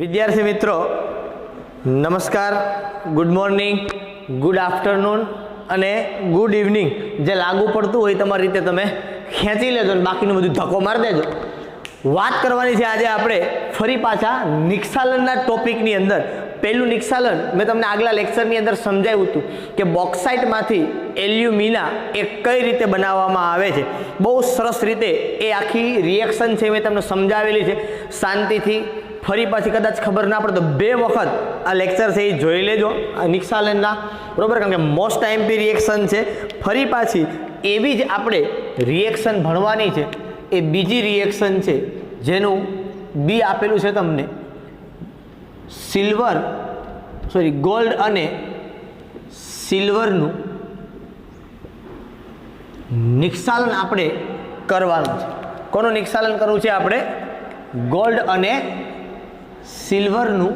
विद्यार्थी मित्रों नमस्कार, गुड मॉर्निंग, गुड आफ्टरनून અને ગુડ ઇવનિંગ જે લાગુ પડતું હોય તમારી રીતે તમે ખેંચી લેજો અને બાકીનું બધું ધક્કો મારી દેજો. વાત કરવાની છે આજે આપણે ફરી પાછા નિક્ષાલનના ટોપિકની અંદર. પહેલું નિક્ષાલન મેં તમને આગલા લેક્ચરની અંદર સમજાવ્યું હતું કે બોક્સાઇટમાંથી એલ્યુમિના એ કઈ રીતે બનાવવામાં આવે છે. બહુ સરસ રીતે એ આખી રિએક્શન છે મેં તમને સમજાવેલી છે. શાંતિથી ફરી પાછી કદાચ ખબર ના પડે તો 2 વખત આ લેક્ચર છે એ જોઈ લેજો આ નિક્ષાલનના, બરાબર, કારણ કે મોસ્ટ આઈએમપી રિએક્શન છે. ફરી પાછી એવી જ આપણે રિએક્શન ભણવાની છે. એ બીજી રિએક્શન છે જેનું બી આપેલું છે તમને, ગોલ્ડ અને સિલ્વરનું નિક્ષાલન આપણે કરવાનું છે. કોનું નિક્ષાલન કરવું છે આપણે? ગોલ્ડ અને સિલ્વરનું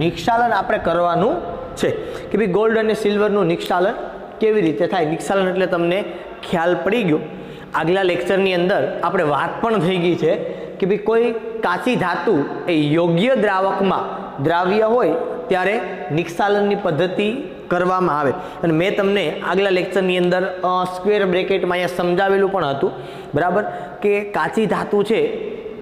નિક્ષાલન આપણે કરવાનું છે કે ભાઈ ગોલ્ડ અને સિલ્વરનું નિક્ષાલન કેવી રીતે થાય. નિક્ષાલન એટલે તમને ખ્યાલ પડી ગયો. આગલા લેક્ચરની અંદર આપણે વાત પણ થઈ ગઈ છે કે ભાઈ કોઈ કાચી ધાતુ એ યોગ્ય દ્રાવકમાં દ્રાવ્ય હોય ત્યારે નિક્ષાલનની પદ્ધતિ કરવામાં આવે. અને મેં તમને આગલા લેક્ચરની અંદર સ્ક્વેર બ્રેકેટમાં અહીંયા સમજાવેલું પણ હતું, બરાબર, કે કાચી ધાતુ છે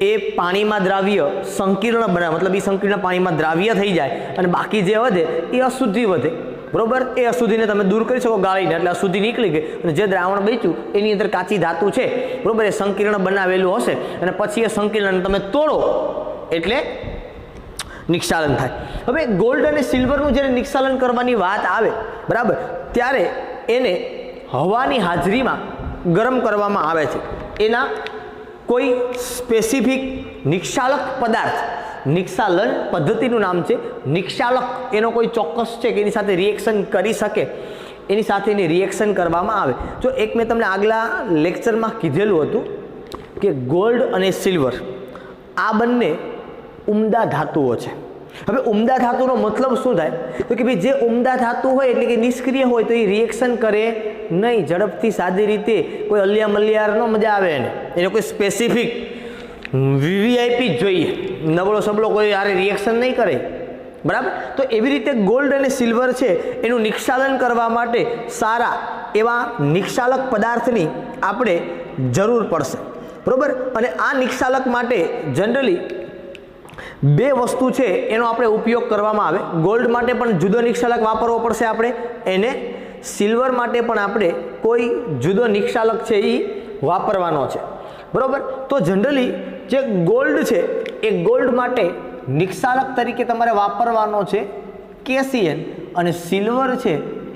એ પાણીમાં દ્રાવ્ય સંકીર્ણ બનાવે, મતલબ એ સંકીર્ણ પાણીમાં દ્રાવ્ય થઈ જાય અને બાકી જે વધે એ અશુદ્ધિ વધે, બરોબર. એ અશુદ્ધિને તમે દૂર કરી શકો ગાળીને, એટલે અશુદ્ધિ નીકળી ગઈ અને જે દ્રાવણ બચ્યું એની અંદર કાચી ધાતુ છે, બરોબર, એ સંકીર્ણ બનાવેલું હશે અને પછી એ સંકીર્ણને તમે તોડો એટલે નિક્ષાલન થાય. હવે ગોલ્ડ અને સિલ્વરનું જ્યારે નિક્ષાલન કરવાની વાત આવે, બરાબર, ત્યારે એને હવાની હાજરીમાં ગરમ કરવામાં આવે છે. એના કોઈ સ્પેસિફિક નિક્ષાલક પદાર્થ, નિક્ષાલન પદ્ધતિનું નામ છે નિક્ષાલક, એનો કોઈ ચોક્કસ છે કે એની સાથે રિએક્શન કરી શકે, એની સાથે એની રિએક્શન કરવામાં આવે. જો એક મેં તમને આગલા લેક્ચરમાં કીધેલું હતું કે ગોલ્ડ અને સિલ્વર આ બંને ઉમદા ધાતુઓ છે. હવે ઉમદા ધાતુનો મતલબ શું થાય તો કે ભાઈ જે ઉમદા ધાતુ હોય એટલે કે નિષ્ક્રિય હોય તો એ રિએક્શન કરે નહીં, ઝડપથી સાદી રીતે, કોઈ અલિયા મલિયાર ન મજા આવે એને કોઈ સ્પેસિફિક વીવીઆઈપી જ જોઈએ, નબળો સબળો કોઈ યારે રિએક્શન નહીં કરે, બરાબર. તો એવી રીતે ગોલ્ડ અને સિલ્વર છે એનું નિક્ષાલન કરવા માટે સારા એવા નિક્ષાલક પદાર્થની આપણે જરૂર પડશે, બરાબર. અને આ નિક્ષાલક માટે જનરલી 2 વસ્તુ છે એનો આપણે ઉપયોગ કરવામાં આવે. ગોલ્ડ માટે પણ જુદો નિક્ષાલક વાપરવો પડશે આપણે એને, સિલ્વર માટે પણ આપણે કોઈ જુદો નિક્ષાલક છે એ વાપરવાનો છે, બરાબર. તો જનરલી જે ગોલ્ડ છે એ ગોલ્ડ માટે નિક્ષાલક તરીકે તમારે વાપરવાનો છે KCN અને સિલ્વર છે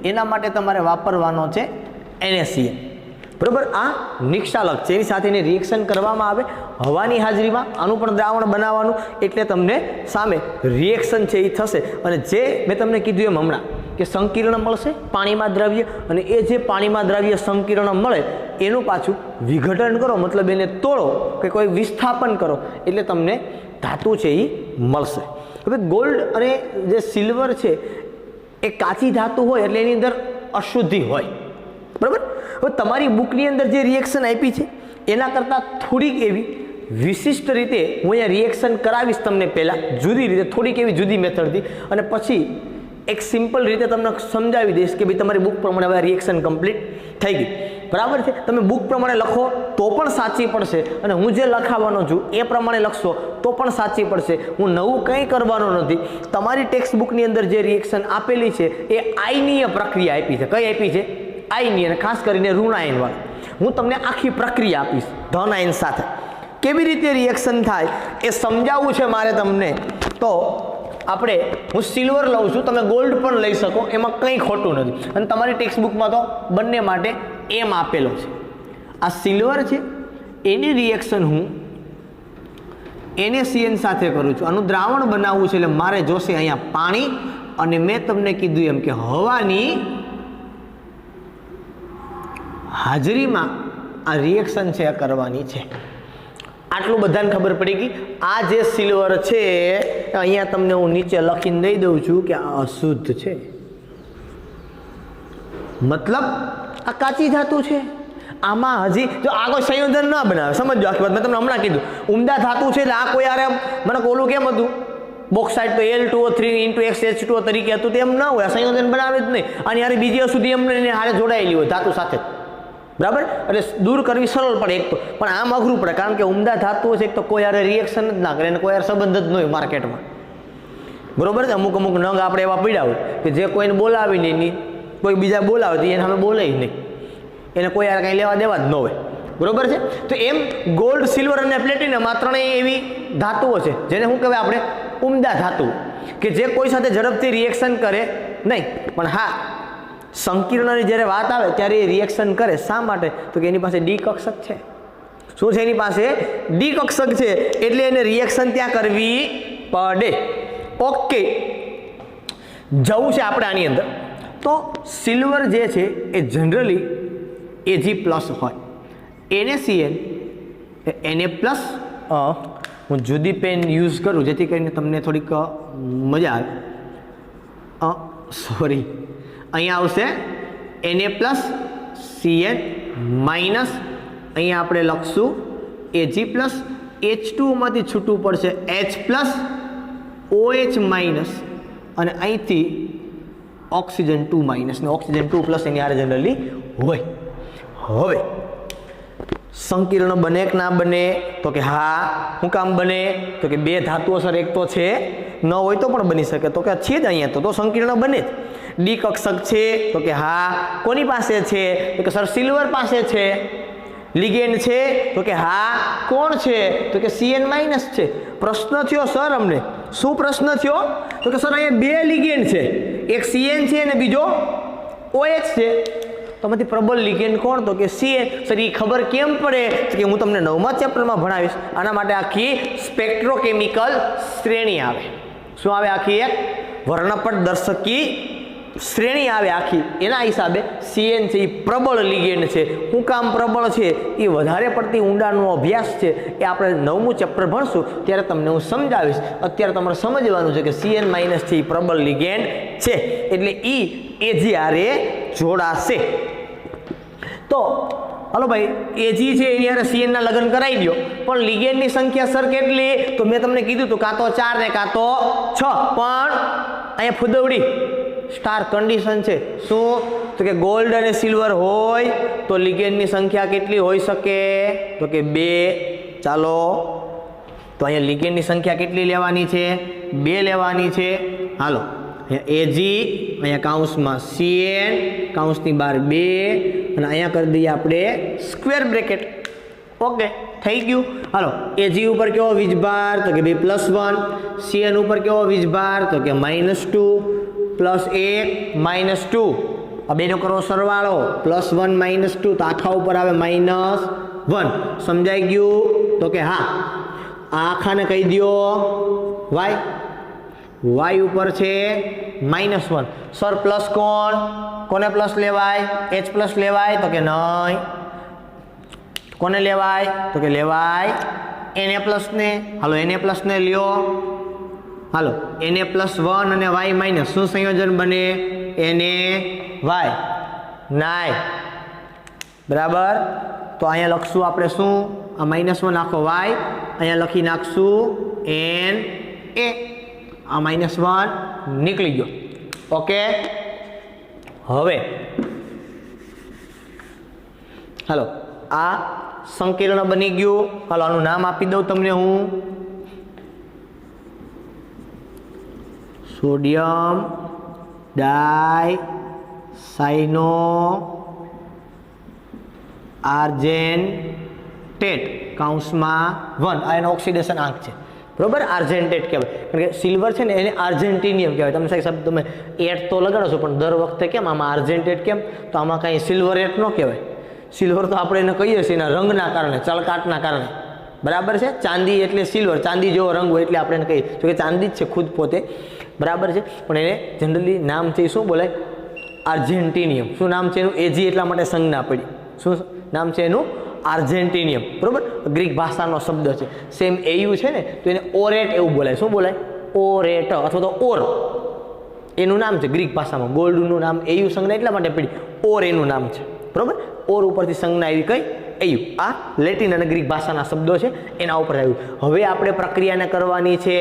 એના માટે તમારે વાપરવાનો છે NaCN, બરાબર. આ નિક્ષાલક છે, એની સાથે એની રિએક્શન કરવામાં આવે હવાની હાજરીમાં. આનું પણ દ્રાવણ બનાવવાનું એટલે તમને સામે રિએક્શન છે એ થશે. અને જે મેં તમને કીધું એમ હમણાં કે સંકીર્ણ મળશે પાણીમાં દ્રવ્ય, અને એ જે પાણીમાં દ્રવ્ય સંકીર્ણ મળે એનું પાછું વિઘટન કરો, મતલબ એને તોડો કે કોઈ વિસ્થાપન કરો એટલે તમને ધાતુ છે એ મળશે. હવે ગોલ્ડ અને જે સિલ્વર છે એ કાચી ધાતુ હોય એટલે એની અંદર અશુદ્ધિ હોય, બરાબર. હવે તમારી બુકની અંદર જે રિએક્શન આપી છે એના કરતાં થોડીક એવી વિશિષ્ટ રીતે હું અહીંયા રિએક્શન કરાવીશ તમને પહેલાં જુદી રીતે, થોડીક એવી જુદી મેથડથી, અને પછી એક સિમ્પલ રીતે તમને સમજાવી દઈશ કે ભાઈ તમારી બુક પ્રમાણે હવે રિએક્શન કમ્પ્લીટ થઈ ગઈ, બરાબર છે. તમે બુક પ્રમાણે લખો તો પણ સાચી પડશે અને હું જે લખાવવાનો છું એ પ્રમાણે લખશો તો પણ સાચી પડશે. હું નવું કંઈ કરવાનો નથી. તમારી ટેક્સ્ટ બુકની અંદર જે રિએક્શન આપેલી છે એ આયનીય પ્રક્રિયા આપી છે. કઈ આપી છે? આયનીય, અને ખાસ કરીને ઋણાયનવાળી. હું તમને આખી પ્રક્રિયા આપીશ ધન આયન સાથે. કેવી રીતે રિએક્શન થાય એ સમજાવવું છે મારે તમને. તો આપણે હું સિલ્વર લઉં છું, તમે ગોલ્ડ પણ લઈ શકો, એમાં કંઈ ખોટું નથી. અને તમારી ટેક્સ્ટ બુકમાં તો બંને માટે એમ આપેલો છે. આ સિલ્વર છે એની રિએક્શન હું NaCN સાથે કરું છું. આનું દ્રાવણ બનાવવું છે એટલે મારે જોશે અહીંયા પાણી, અને મેં તમને કીધું એમ કે હવાની હાજરીમાં આ રિએક્શન છે કરવાની છે. આટલું બધાને ખબર પડી ગઈ. આ જે સિલ્વર છે અહીંયા તમને હું નીચે લખીને દઈ દઉં છું કે આ અશુદ્ધ છે, મતલબ આ કાચી ધાતુ છે. આમાં હજી જો આ કોઈ સંયોજન ન બનાવે, સમજો આખી વાત મેં તમને હમણાં કીધું, ઉમદા ધાતુ છે એટલે આ કોઈ યાર મને ઓલું કેમ હતું બોક્સાઇટ તો Al2O3 × XH2O તરીકે હતું તેમ ના હોય, સંયોજન બનાવે જ નહીં. આની હારે બીજી અશુદ્ધિ એમને હારે જોડાયેલી હોય ધાતુ સાથે, બરાબર. એટલે દૂર કરવી સરળ પડે એક તો, પણ આમ અઘરું પડે કારણ કે ઉમદા ધાતુઓ છે એક તો કોઈ હારે રિએક્શન જ ના કરે અને કોઈ હારે સંબંધ જ ન હોય માર્કેટમાં, બરોબર છે. અમુક અમુક નંગ આપણે એવા પડ્યા હોય કે જે કોઈને બોલાવીને નહીં, કોઈ બીજા બોલાવે તો એને અમે બોલે નહીં, એને કોઈ હારે કંઈ લેવા દેવા જ ન હોય, બરોબર છે. તો એમ ગોલ્ડ, સિલ્વર અને પ્લેટિનમ આ ત્રણેય એવી ધાતુઓ છે જેને શું કહેવાય આપણે ઉમદા ધાતુ, કે જે કોઈ સાથે ઝડપથી રિએક્શન કરે નહીં, પણ હા સંકીર્ણની જ્યારે વાત આવે ત્યારે એ રિએક્શન કરે. શા માટે? તો કે એની પાસે ડી કક્ષક છે. શું છે? એની પાસે ડી કક્ષક છે, એટલે એને રિએક્શન ત્યાં કરવી પડે. ઓકે, જવું છે આપણે આની અંદર. તો સિલ્વર જે છે એ જનરલી Ag+ હોય, NaCl Na+, હું જુદી પેન યુઝ કરું જેથી કરીને તમને થોડીક મજા આવે. સોરી, અહીંયા આવશે Na+Cl-, અહીંયા આપણે લખશું Ag+, H2માંથી છૂટું પડશે H+OH- અને અહીંથી ઓક્સિજન 2- ને ઓક્સિજન 2+ એની હારે જનરલી હોય. હવે સંકીર્ણ બને કે ના બને? તો કે હા. શું કામ બને? તો કે બે ધાતુઓ સર એક તો છે, ન હોય તો પણ બની શકે. તો કે છે જ અહીંયા તો સંકીર્ણ બને જ. ડી કક્ષક છે? તો કે હા. કોની પાસે છે? તો કે સર સિલ્વર પાસે છે. લિગેન્ડ છે? તો કે હા. કોણ છે? તો કે Cn- છે. પ્રશ્ન થયો સર અમને, શું પ્રશ્ન થયો? તો કે સર અહીંયા બે લિગેન્ડ છે, એક Cn છે અને બીજો OH છે. તો આમાંથી પ્રબળ લિગેન્ડ કોણ? તો કે Cn. સર એ ખબર કેમ પડે? કે હું તમને 9મા ચેપ્ટરમાં ભણાવીશ. આના માટે આખી સ્પેક્ટ્રોકેમિકલ શ્રેણી આવે. શું આવે? આખી એક વર્ણપટ દર્શકી શ્રેણી આવે આખી. એના હિસાબે Cn છે એ પ્રબળ લિગેન્ડ છે. શું કામ પ્રબળ છે? એ વધારે પડતી ઊંડાણનો અભ્યાસ છે, એ આપણે 9મું ચેપ્ટર ભણશું ત્યારે તમને હું સમજાવીશ. અત્યારે તમારે સમજવાનું છે કે Cn- છે એ પ્રબળ લિગેન્ડ છે, એટલે Ag હારે જોડાશે. તો હાલો ભાઈ, Ag છે એની હારે Cn ના લગ્ન કરાવી દો, પણ લિગેન્ડની સંખ્યા સર કેટલી? તો મેં તમને કીધું તો કાં તો 4 ને કાં તો 6, પણ અહીંયા ફુદવડી સ્ટાર કન્ડિશન છે. શું? તો કે ગોલ્ડ અને સિલ્વર હોય તો લિગેન્ડની સંખ્યા કેટલી હોઈ શકે? તો કે 2. ચાલો, તો અહીંયા લિગેન્ડની સંખ્યા કેટલી લેવાની છે? 2 લેવાની છે. હાલો, Ag, અહીંયા કૌંસમાં Cn, કૌંસની બહાર 2, અને અહીંયા કરી દઈએ આપણે સ્ક્વેર બ્રેકેટ. ઓકે, થઈ ગયું. હાલો, Ag ઉપર કેવો વીજભાર? તો કે 2+1. Cn ઉપર કેવો વીજભાર? તો કે -2 +1 -2. આ બેનો કરો સરવાળો, +1 -2, તો આખા ઉપર આવે -1. સમજાઈ ગયું? તો કે હા. આ આખાને કહી દો y ઉપર છે -1. સર પ્લસ કોને પ્લસ લેવાય? H+ લેવાય? તો કે નહીં. કોને લેવાય? તો કે લેવાય Na+ ને. હાલો, Na+ ને લ્યો. હાલો, Na+1 અને y- શું સંયોજન બને? Na y. નાય, બરાબર. તો અહીંયા લખશું આપણે શું? આ -1 નાખો y, અહીંયા લખી નાખશું Na. આ -1 નીકળી ગયો. ઓકે, હવે હાલો, આ સંકીર્ણ બની ગયું. હાલો, આનું નામ આપી દઉં તમને હું. સોડિયમ ડાયસાયનો આર્જેન્ટેટ કૌંસમાં 1. આ એનો ઓક્સિડેશન આંક છે, બરોબર. આર્જેન્ટેટ કહેવાય કારણ કે સિલ્વર છે ને એને આર્જેન્ટિનિયમ કહેવાય. તમે સાહેબ તમે એટ તો લગાડો છો, પણ દર વખતે કેમ આમાં આર્જેન્ટેટ કેમ? તો આમાં કાંઈ સિલ્વર એટ ન કહેવાય. સિલ્વર તો આપણે એને કહીએ છીએ એના રંગના કારણે, ચળકાટના કારણે, બરાબર છે. ચાંદી એટલે સિલ્વર, ચાંદી જેવો રંગ હોય એટલે આપણે એને કહીએ. જો કે ચાંદી જ છે ખુદ પોતે, બરાબર છે. પણ એને જનરલી નામ છે એ શું બોલાય? આર્જેન્ટિનિયમ. શું નામ છે એનું? Ag એટલા માટે સંજ્ઞા પડી. શું નામ છે એનું? આર્જેન્ટિનિયમ, બરોબર. ગ્રીક ભાષાનો શબ્દ છે. સેમ Au છે ને, તો એને ઓરેટ એવું બોલાય. શું બોલાય? ઓરેટ અથવા તો ઓર એનું નામ છે ગ્રીક ભાષામાં. ગોલ્ડનું નામ Au સંજ્ઞા એટલા માટે પડી, ઓર એનું નામ છે, બરોબર. ઓર ઉપરથી સંજ્ઞા એવી કઈ એયુ. આ લેટિન અને ગ્રીક ભાષાના શબ્દો છે, એના ઉપર આવ્યું. હવે આપણે પ્રક્રિયાને કરવાની છે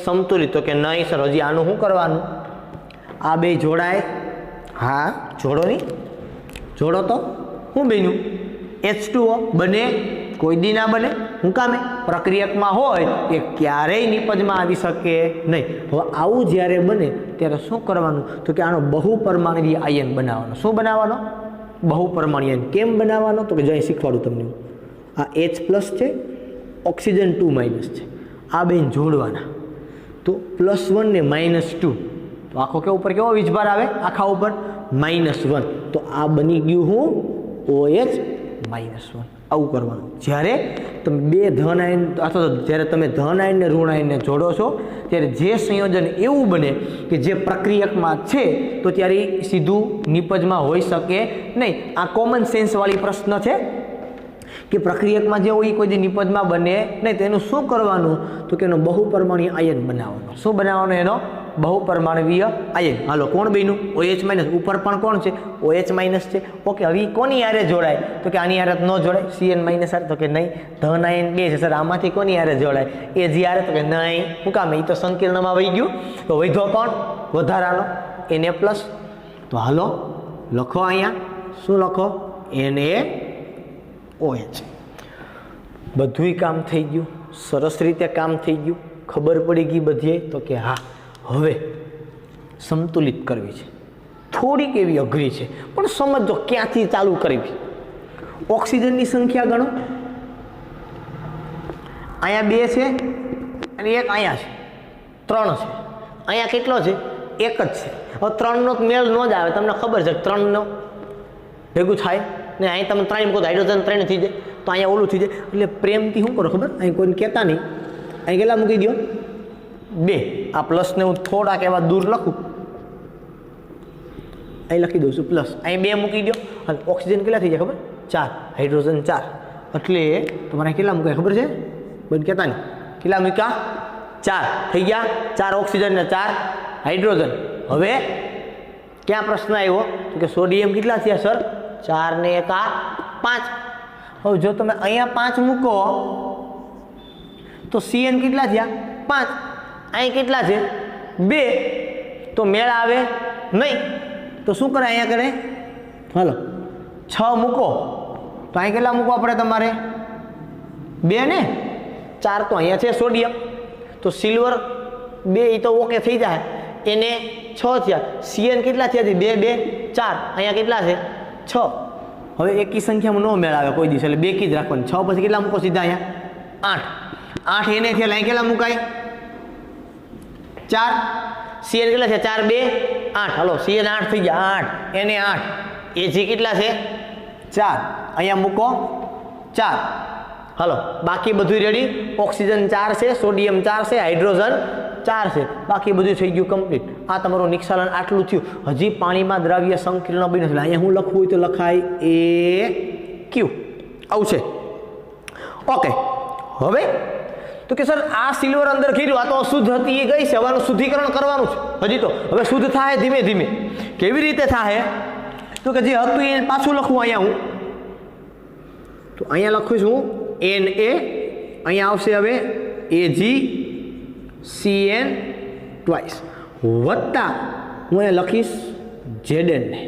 સમતુલિત. તો કે નહીં સર, હજી આનું શું કરવાનું? આ બે જોડાય, હા જોડો નહીં, જોડો તો શું બન્યું? H2O બને? કોઈ દી ના બને. શું કામે? પ્રક્રિયકમાં હોય એ ક્યારેય નિપજમાં આવી શકે નહીં. હવે આવું જ્યારે બને ત્યારે શું કરવાનું? તો કે આનો બહુપરમાણવીય આયન બનાવવાનો. શું બનાવવાનો? બહુપરમાણુ આયન. કેમ બનાવવાનો? તો કે જો અહીં શીખવાડું તમને. આ H+ છે, ઓક્સિજન 2- છે. આ બેન જોડવાના. તો +1 ને -2, તો આખો કે ઉપર કેવો વીજભાર આવે? આખા ઉપર -1. તો આ બની ગયું હું OH-1. આવું કરવાનું. જ્યારે તમે બે ધન આયન અથવા તો જ્યારે તમે ધન આયન ને ઋણ આયનને જોડો છો ત્યારે જે સંયોજન એવું બને કે જે પ્રક્રિયકમાં છે તો ત્યારે સીધું નિપજમાં હોઈ શકે નહીં. આ કોમન સેન્સવાળી પ્રશ્ન છે કે પ્રક્રિયકમાં જે હોય કોઈ જે નિપજમાં બને નહીં, તેનું શું કરવાનું? તો કે એનો બહુપરમાણુય આયન બનાવવાનો. શું બનાવવાનો? એનો બહુપરમાણવીય આયન. હાલો, કોણ બન્યું? OH-. ઉપર પણ કોણ છે? OH- છે. ઓકે, હવે કોની હારે જોડાય? તો કે આની હારે ન જોડાય. Cn- હારે? તો કે નહીં. ધન આયન 2 છે સર, આમાંથી કોની હારે જોડાય? Ag હારે? તો કે નહીં. શું કામ? એ તો સંકીર્ણમાં વહી ગયું. તો વધ્યો કોણ? વધારાનો Na+. તો હાલો લખો અહીંયા. શું લખો? NaOH. બધુંય કામ થઈ ગયું, સરસ રીતે કામ થઈ ગયું, ખબર પડી ગઈ બધીએ. તો કે હા, હવે સંતુલિત કરવી છે. થોડીક એવી અઘરી છે, પણ સમજો ક્યાંથી ચાલુ કરવી. ઓક્સિજનની સંખ્યા ગણો. અહીંયા 2 છે અને એક અહીંયા છે, 3 છે. અહીંયા કેટલો છે? 1 જ છે. હવે 3નો મેળ ન જ આવે. તમને ખબર છે 3નો ભેગું થાય ને. અહીં તમે 3 મૂકો તો હાઇડ્રોજન 3 થઈ જાય, તો અહીંયા ઓલું થઈ જાય. એટલે પ્રેમથી શું કરો ખબર? અહીં કોઈને કહેતા નહીં. અહીં કેટલા મૂકી દો? 2. આ પ્લસને હું થોડાક એવા દૂર લખું, અહીં લખી દઉં છું પ્લસ. અહીં 2 મૂકી દો. અને ઓક્સિજન કેટલા થઈ જાય ખબર? 4. હાઇડ્રોજન 4. એટલે તમારે કેટલા મૂકાય ખબર છે? બંધ કહેતા નહીં. કેટલા મૂક્યા? 4 થઈ ગયા. 4 ઓક્સિજન ને 4 હાઇડ્રોજન. હવે ક્યાં પ્રશ્ન આવ્યો? તો કે સોડિયમ કેટલા થયા સર? 4 ને 1 5. હવે જો તમે અહીંયા 5 મૂકો તો Cn કેટલા થયા? 5. અહીં કેટલા છે? 2. તો મેળ આવે નહીં. તો શું કરે? અહીંયા કરે. હાલો 6 મૂકો તો અહીં કેટલા મૂકવા પડે તમારે? 2 ને 4. તો અહીંયા છે સોડિયમ. તો સિલ્વર 2 એ તો ઓકે થઈ જાય. એને 6 થયા. Cn કેટલા થયા? 2 2 4. અહીંયા કેટલા છે? 6. હવે એકી સંખ્યામાં ન મેળ આવે કોઈ દિવસ, એટલે 2 કી જ રાખવાની. 6 પછી કેટલા મૂકો સીધા? અહીંયા 8. 8 એને થયા. અહીં કેટલા મુકાય? 4. Cn કેટલા છે? 4 2 8. હાલો Cn 8 થઈ ગયા. 8 એને 8. Ag કેટલા છે? 4. અહીંયા મૂકો 4. હાલો બાકી બધું રેડી. ઓક્સિજન 4 છે, સોડિયમ 4 છે, હાઇડ્રોજન 4 છે. બાકી બધું થઈ ગયું કમ્પ્લીટ. આ તમારું નિક્ષાલન આટલું થયું. હજી પાણીમાં દ્રાવ્ય સંકીર્ણ બન્યું છે. અહીંયા હું લખવું હોય તો લખાય AQ. આવું છે. ઓકે, હવે તો કે સર આ સિલ્વર અંદર કીધું, આ તો અશુદ્ધ હતી એ ગઈ છે, હવે આનું શુદ્ધિકરણ કરવાનું છે. હજી તો હવે શુદ્ધ થાય ધીમે ધીમે. કેવી રીતે થાય? તો કે જે હતું એ પાછું લખવું. અહીંયા હું તો અહીંયા લખું છું Na. અહીંયા આવશે હવે AgCN ટ્વાઇસ વત્તા હું અહીંયા લખીશ Zn ને.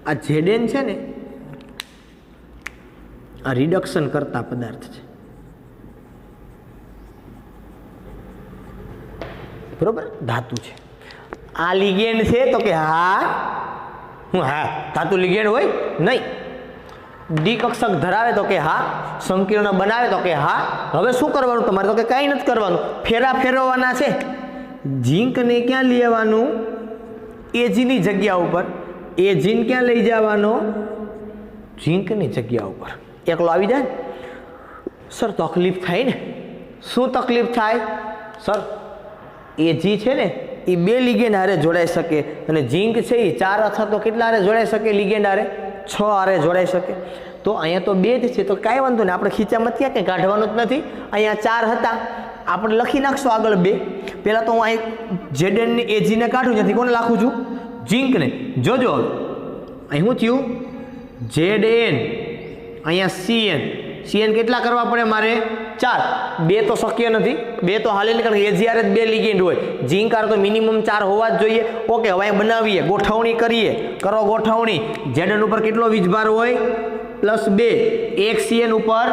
આ Zn છે ને, આ રિડક્શન કરતા પદાર્થ છે, બરોબર? ધાતુ છે. આ લિગેન્ડ છે? તો કે હા. હા ધાતુ લિગેન્ડ હોય નહીં. ડી કક્ષક ધરાવે? તો કે હા. સંકીર્ણ બનાવે? તો કે હા. હવે શું કરવાનું તમારે? તો કે કાંઈ નથી કરવાનું. ફેરા ફેરવવાના છે. ઝીંકને ક્યાં લઈ આવવાનું? એજીની જગ્યા ઉપર. એજીન ક્યાં લઈ જવાનો? ઝીંકની જગ્યા ઉપર. એકલો આવી જાય સર તકલીફ થાય ને. શું તકલીફ થાય સર? એજી છે ને એ 2 લિગેન્ડ હારે જોડાઈ શકે, અને ઝીંક છે એ 4 અથવા તો કેટલા હારે જોડાઈ શકે? લિગેન્ડ હારે 6 હારે જોડાઈ શકે. તો અહીંયા તો 2 જ છે, તો કાંઈ વાંધો નહીં. આપણે ખીચામાં ત્યાં કંઈ કાઢવાનું જ નથી. અહીંયા 4 હતા, આપણે લખી નાખશું આગળ 2. પહેલાં તો હું અહીં Zn ને Ag ને કાઢું. ત્યાંથી કોને નાખું છું? ઝીંકને. જોજો અહીં શું થયું? Zn અહીંયા CN કેટલા કરવા પડે મારે 4 2 તો શક્ય નથી 2 તો હાલે નહીં કારણ કે એજીઆર જ 2 લિગેન્ડ હોય ઝીંકાર તો મિનિમમ 4 હોવા જ જોઈએ ઓકે હવે અહીંયા બનાવીએ ગોઠવણી કરીએ કરો ગોઠવણી ZN ઉપર કેટલો વીજભાર હોય +2 1 CN ઉપર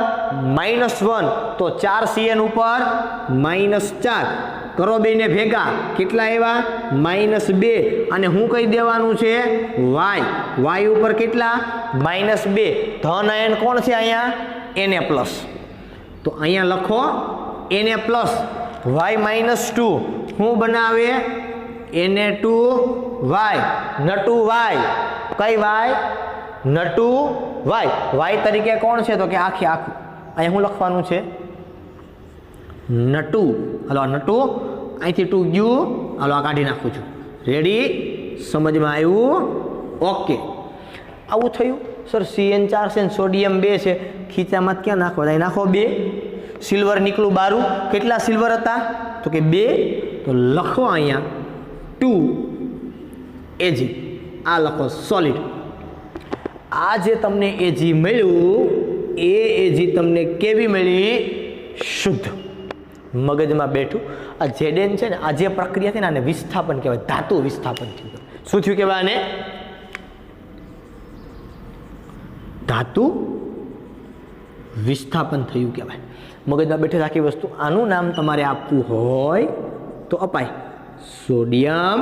-1 તો 4 CN ઉપર -4 કરો બેને ભેગા કેટલા આવ્યા -2 અને હું કહી દેવાનું છે y ઉપર કેટલા -2 ધન આયન કોણ છે અહીંયા Na+ તો અહીંયા લખો Na+ y -2 હું બનાવે Na2y નટુ y કઈ y નટુ y તરીકે કોણ છે તો કે આખું અહીંયા હું લખવાનું છે નટુ હાલો આ નટુ અહીંથી 2 ગયું હાલો આ કાઢી નાખું છું રેડી સમજમાં આવ્યું ઓકે આવું થયું સર CN 4 છે સોડિયમ 2 છે ખીચામાં ક્યાં નાખવા અહીં નાખો 2 સિલ્વર નીકળું બારું કેટલા સિલ્વર હતા તો કે 2 તો લખો અહીંયા 2 Ag આ લખો સોલિડ આ જે તમને Ag મળ્યું એ Ag તમને કેવી મળી શુદ્ધ મગજમાં બેઠું આ ZN છે ને આ જે પ્રક્રિયા છે ને આને વિસ્થાપન કહેવાય ધાતુ વિસ્થાપન થયું શું થયું કહેવાય આને ધાતુ વિસ્થાપન થયું કહેવાય મગજમાં બેઠી આખી વસ્તુ આનું નામ તમારે આપવું હોય તો અપાય સોડિયમ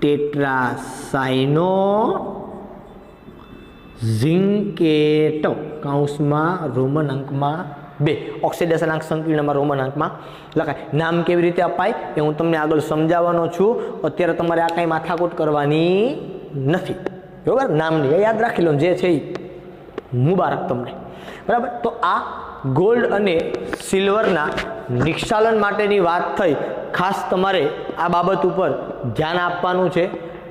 ટેટ્રાસાયનો ઝિંકેટ કૌંસમાં રોમન અંકમાં 2 ઓક્સિડેશન અંક સંકીર્ણમાં રોમન અંકમાં લખાય નામ કેવી રીતે અપાય એ હું તમને આગળ સમજાવવાનો છું અત્યારે તમારે આ કાંઈ માથાકૂટ કરવાની નથી બરાબર નામની યાદ રાખી લો જે છે એ મુબારક તમને બરાબર તો આ ગોલ્ડ અને સિલ્વરના નિક્ષાલન માટેની વાત થઈ ખાસ તમારે આ બાબત ઉપર ધ્યાન આપવાનું છે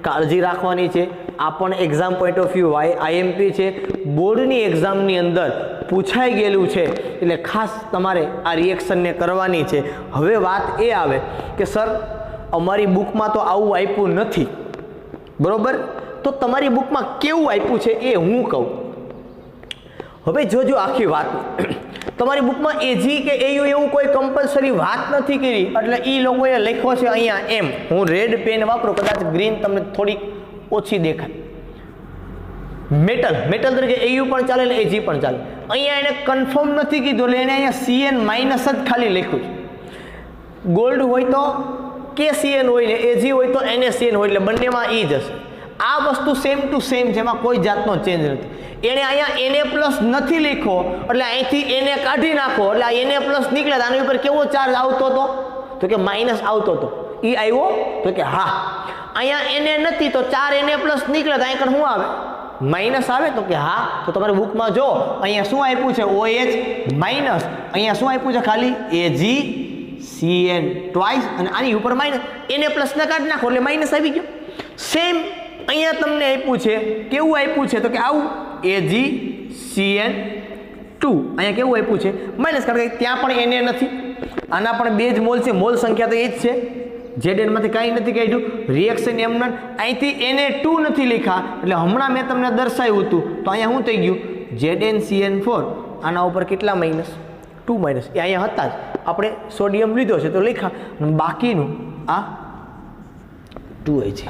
કાળજી રાખવાની છે આ પણ exam point of view IMP છે બોર્ડની એક્ઝામની અંદર પૂછાઈ ગયેલું છે એટલે ખાસ તમારે આ રિએક્શનને કરવાની છે હવે વાત એ આવે કે સર અમારી બુકમાં તો આવું આપ્યું નથી બરોબર તો તમારી બુકમાં કેવું આપ્યું છે એ હું કહું હવે જોજો આખી વાત તમારી બુકમાં AG કે AU એવું કોઈ કમ્પલસરી વાત નથી કરી એટલે એ લોકોએ લખ્યો છે અહીંયા એમ હું રેડ પેન વાપરું કદાચ ગ્રીન તમને થોડીક ઓછી દેખાય મેટલ તરીકે AU પણ ચાલે ને AG પણ ચાલે અહીંયા એને કન્ફર્મ નથી કીધું એટલે એને અહીંયા CN- જ ખાલી લખ્યું છે ગોલ્ડ હોય તો KCN હોય ને AG હોય તો NaCN હોય એટલે બંનેમાં એ જ હશે આ વસ્તુ સેમ ટુ સેમ જેમાં કોઈ જાતનો ચેન્જ નથી એને અહીંયા Na+ નથી લખ્યો એટલે અહીંથી Na કાઢી નાખો એટલે આ Na+ નીકળે આની ઉપર કેવો ચાર્જ આવતો હતો તો કે માઇનસ આવતો હતો એ આવ્યો તો કે હા અહીંયા Na નથી તો 4 Na+ નીકળે તો અહીં શું આવે માઇનસ આવે તો કે હા તો તમારી બુકમાં જો અહીંયા શું આપ્યું છે OH માઇનસ અહીંયા શું આપ્યું છે ખાલી AgCN ટ્વાઇસ અને આની ઉપર માઇનસ Na+ ને કાઢી નાખો એટલે માઇનસ આવી ગયો સેમ અહીંયા તમને આપ્યું છે કેવું આપ્યું છે તો કે આવું AgCN2 અહીંયા કેવું આપ્યું છે માઇનસ કારણ કે ત્યાં પણ Na નથી આના પણ 2 જ મોલ છે મોલ સંખ્યા તો એ જ છે ZN માંથી કાંઈ નથી કાઢ્યું રિએક્શન એમ અહીંથી Na2 નથી લખ્યા એટલે હમણાં મેં તમને દર્શાવ્યું હતું તો અહીંયા શું થઈ ગયું ZnCN4 આના ઉપર કેટલા માઇનસ 2 માઇનસ એ અહીંયા હતા જ આપણે સોડિયમ લીધો છે તો લખ્યા બાકીનું આ 2 છે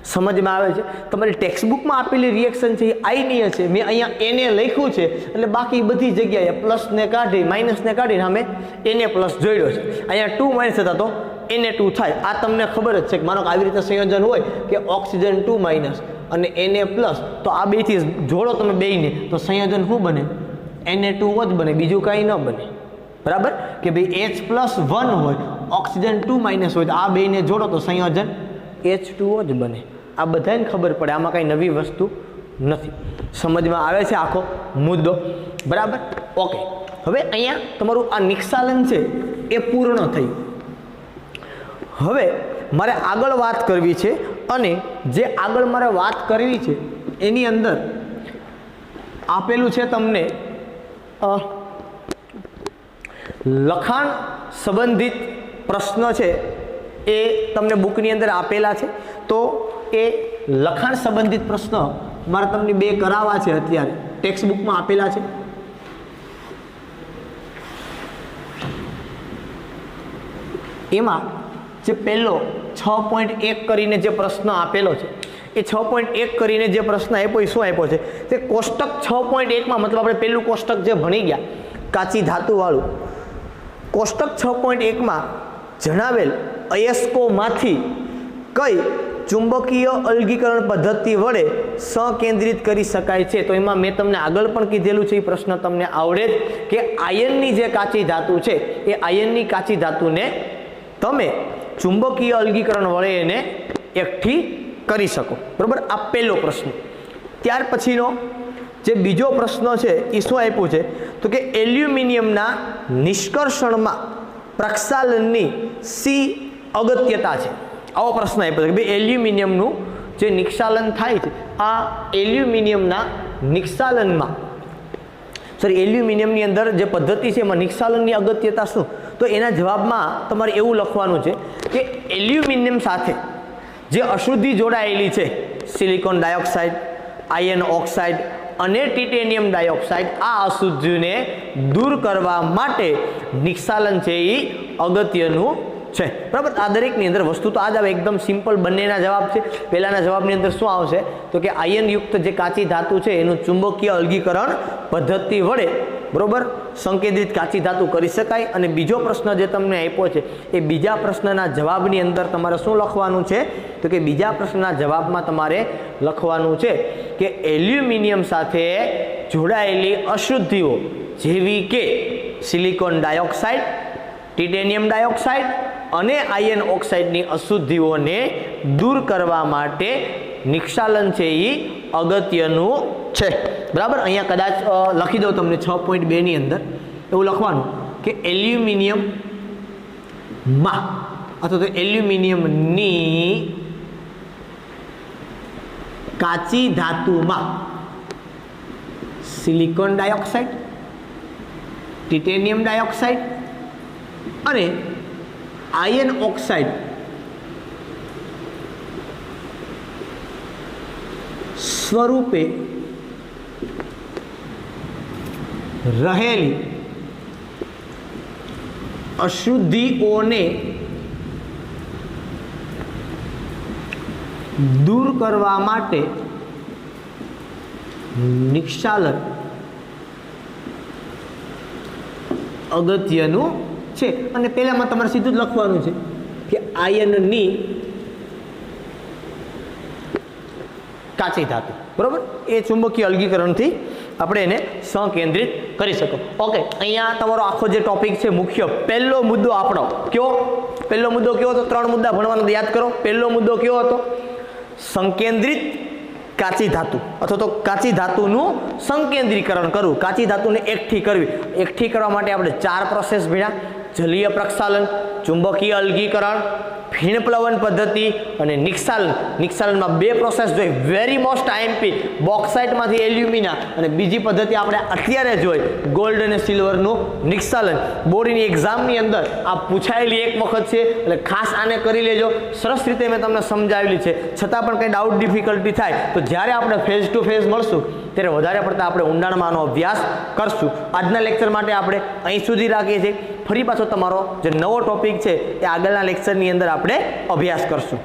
સમજમાં આવે છે તમારી ટેક્સ્ટ બુકમાં આપેલી રિએક્શન છે એ આઈનીય છે મેં અહીંયા Na લખ્યું છે એટલે બાકી બધી જગ્યાએ પ્લસને કાઢી માઇનસને કાઢીને અમે Na+ જોડ્યો છે અહીંયા 2 માઇનસ હતા તો Na2 થાય આ તમને ખબર જ છે કે માનો કે આવી રીતે સંયોજન હોય કે ઓક્સિજન 2 માઇનસ અને Na+ તો આ બેથી જોડો તમે બેયને તો સંયોજન શું બને Na2 જ બને બીજું કાંઈ ન બને બરાબર કે ભાઈ H+1 હોય ઓક્સિજન 2 માઇનસ હોય તો આ બેયને જોડો તો સંયોજન H2O જ બને આ બધાને ખબર પડે આમાં કાંઈ નવી વસ્તુ નથી સમજમાં આવે છે આખો મુદ્દો બરાબર ઓકે હવે અહીંયા તમારું આ નિક્ષાલન છે એ પૂર્ણ થયું હવે મારે આગળ વાત કરવી છે અને જે આગળ મારે વાત કરવી છે એની અંદર આપેલું છે તમને લખાણ સંબંધિત પ્રશ્ન છે એ તમને બુકની અંદર આપેલા છે તો એ લખાણ સંબંધિત પ્રશ્ન મારે તમને 2 કરાવવા છે અત્યારે ટેક્સ્ટ બુકમાં આપેલા છે. એમાં જે પહેલો 6.1 કરીને જે પ્રશ્ન આપેલો છે એ 6.1 કરીને જે પ્રશ્ન આપ્યો એ શું આપ્યો છે તે કોષ્ટક 6.1 માં, મતલબ આપણે પહેલું કોષ્ટક જે ભણી ગયા કાચી ધાતુવાળું, કોષ્ટક 6.1 માં જણાવેલ અયસ્કોમાંથી કઈ ચુંબકીય અલગીકરણ પદ્ધતિ વડે સંકેન્દ્રિત કરી શકાય છે. તો એમાં મેં તમને આગળ પણ કીધેલું છે, એ પ્રશ્ન તમને આવડે જ કે આયનની જે કાચી ધાતુ છે એ આયનની કાચી ધાતુને તમે ચુંબકીય અલગીકરણ વડે એને એકઠી કરી શકો. બરાબર, આ પહેલો પ્રશ્ન. ત્યાર પછીનો જે બીજો પ્રશ્ન છે એ શું આપ્યું છે તો કે એલ્યુમિનિયમના નિષ્કર્ષણમાં પ્રક્ષાલનની સી અગત્યતા છે. આવો પ્રશ્ન આપ્યો છે કે ભાઈ એલ્યુમિનિયમનું જે નિક્ષાલન થાય છે, આ એલ્યુમિનિયમના નિક્ષાલનમાં એલ્યુમિનિયમની અંદર જે પદ્ધતિ છે એમાં નિક્ષાલનની અગત્યતા શું, તો એના જવાબમાં તમારે એવું લખવાનું છે કે એલ્યુમિનિયમ સાથે જે અશુદ્ધિ જોડાયેલી છે, સિલિકોન ડાયોક્સાઇડ, આયર્ન ઓક્સાઇડ અને ટિટેનિયમ ડાયોક્સાઇડ, આ અશુદ્ધિને દૂર કરવા માટે નિક્ષાલન છે એ અગત્યનું છે. બરાબર, આ દરેકની અંદર વસ્તુ તો આ જ આવે, એકદમ સિમ્પલ બંનેના જવાબ છે. પહેલાના જવાબની અંદર શું આવશે તો કે આયનયુક્ત જે કાચી ધાતુ છે એનું ચુંબકીય અલગીકરણ પદ્ધતિ વડે બરોબર સંકેન્દ્રિત કાચી ધાતુ કરી શકાય. અને બીજો પ્રશ્ન જે તમને આપ્યો છે એ બીજા પ્રશ્નના જવાબની અંદર તમારે શું લખવાનું છે તો કે બીજા પ્રશ્નના જવાબમાં તમારે લખવાનું છે કે એલ્યુમિનિયમ સાથે જોડાયેલી અશુદ્ધિઓ જેવી કે સિલિકોન ડાયોક્સાઇડ, ટિટેનિયમ ડાયોક્સાઇડ અને આયર્ન ઓક્સાઇડની અશુદ્ધિઓને દૂર કરવા માટે નિક્ષાલન છે એ અગત્યનું છે. બરાબર, અહીંયા કદાચ લખી દઉં તમને 6.2 ની અંદર એવું લખવાનું કે એલ્યુમિનિયમમાં અથવા તો એલ્યુમિનિયમની કાચી ધાતુમાં સિલિકોન ડાયોક્સાઇડ, ટિટેનિયમ ડાયોક્સાઇડ અને આયર્ન ઓક્સાઇડ સ્વરૂપે રહેલી અશુદ્ધિઓને દૂર કરવા માટે નિક્ષાલન અગત્યનું છે. અને પહેલામાં તમારે સીધું જ લખવાનું છે કે આયનની કાચી ધાતુ, બરોબર, એ ચુંબકીય અલગીકરણથી આપણે એને સંકેન્દ્રિત કરી શકો. ઓકે, અહીંયા તમારો આખો જે ટોપિક છે મુખ્ય પહેલો મુદ્દો આપણો કયો, પહેલો મુદ્દો કયો હતો? 3 મુદ્દા ભણવાનો યાદ કરો. પહેલો મુદ્દો કયો હતો? સંકેન્દ્રિત કાચી ધાતુ અથવા તો કાચી ધાતુનું સંકેન્દ્રીકરણ કરવું, કાચી ધાતુને એકઠી કરવી. એકઠી કરવા માટે આપણે 4 પ્રોસેસ ભણ્યા: જલીય પ્રક્ષાલન, ચુંબકીય અલગીકરણ, ફીણપ્લવન પદ્ધતિ અને નિક્ષાલન. નિક્ષાલનમાં 2 પ્રોસેસ જોઈ, વેરી મોસ્ટ આઈએમપી, બોક્સાઇટમાંથી એલ્યુમિના, અને બીજી પદ્ધતિ આપણે અત્યારે જોઈ ગોલ્ડ અને સિલ્વરનું નિક્ષાલન. બોર્ડની એક્ઝામની અંદર આ પૂછાયેલી એક વખત છે એટલે ખાસ આને કરી લેજો. સરસ રીતે મેં તમને સમજાવેલી છે. છતાં પણ કંઈ ડાઉટ ડિફિકલ્ટી થાય તો જ્યારે આપણે ફેઝ ટુ ફેઝ મળશું ત્યારે વધારે પડતા આપણે ઊંડાણમાં આનો અભ્યાસ કરશું. આજના લેક્ચર માટે આપણે અહીં સુધી રાખીએ છીએ. ફરી પાછો તમારો જે નવો ટોપિક છે એ આગળના લેક્ચરની અંદર આપણે અભ્યાસ કરશું.